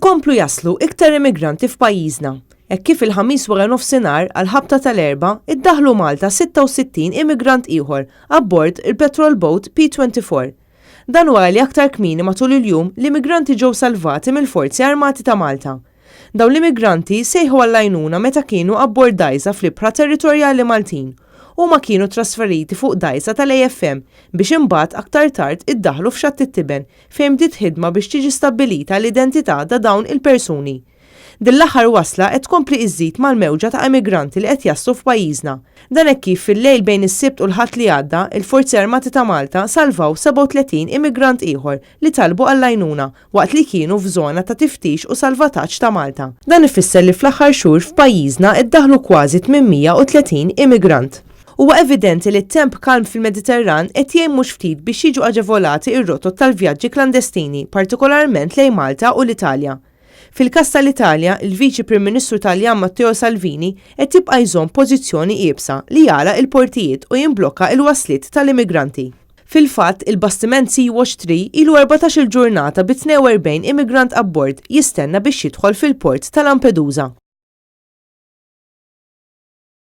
Ikomplu jaslu iktar immigranti f'pajjiżna. Hekk kif il-ħamis wara nofsinhar għal ħabta tal-erba' iddaħħlu Malta 66 immigrant ieħor abbord il-Petrol Boat P24. Dan wara li aktar kmieni matul il-jum l-immigranti ġew salvati mill-Forzi Armati ta' Malta. Dawn l-immigranti sejħu għall-għajnuna meta kienu abbord dgħajsa fl-ibħra territorjali Maltin u ma kienu trasferiti fuq dgħajsa tal-AFM biex imbagħad aktar tard iddaħħlu f'Xatt it-Tiben fejn bdiet ħidma biex tiġi stabbilita l-identità ta' dawn il-persuni. Din l-aħħar wasla qed tkompli iżżid mal-mewġa ta' immigranti li qed jaslu f'pajjiżna. Dan hekk kif fil-lejl bejn is-Sibt u l-Ħadd li għadda, il-Forzi Armati ta' Malta salvaw 37 immigrant ieħor li talbu għall-għajnuna waqt li kienu f'żona ta' tiftix u salvataġġ ta' Malta. Dan ifisser li fl-aħħar xhur f'pajjiżna iddaħħlu kważi 830 immigrant. Huwa evidenti li t-temp kalm fil-Mediterran qed jgħin mhux ftit biex jiġu aġevolati ir-rotot tal-vjaġġi klandestini, partikolarment lejn Malta u l-Italja. Fil-każ tal-Italja, il-Viċi Prim Ministru Taljan Matteo Salvini qed jibqa' jżomm pożizzjoni qiebsa li jagħlaq il-portijiet u jimblokka il-waslit tal-immigranti. Fil-fatt, il-bastiment Sea-Watch 3 ilu 14-il ġurnata bi 42 immigrant abbord jistenna biex jidħol fil-port ta' Lampedusa.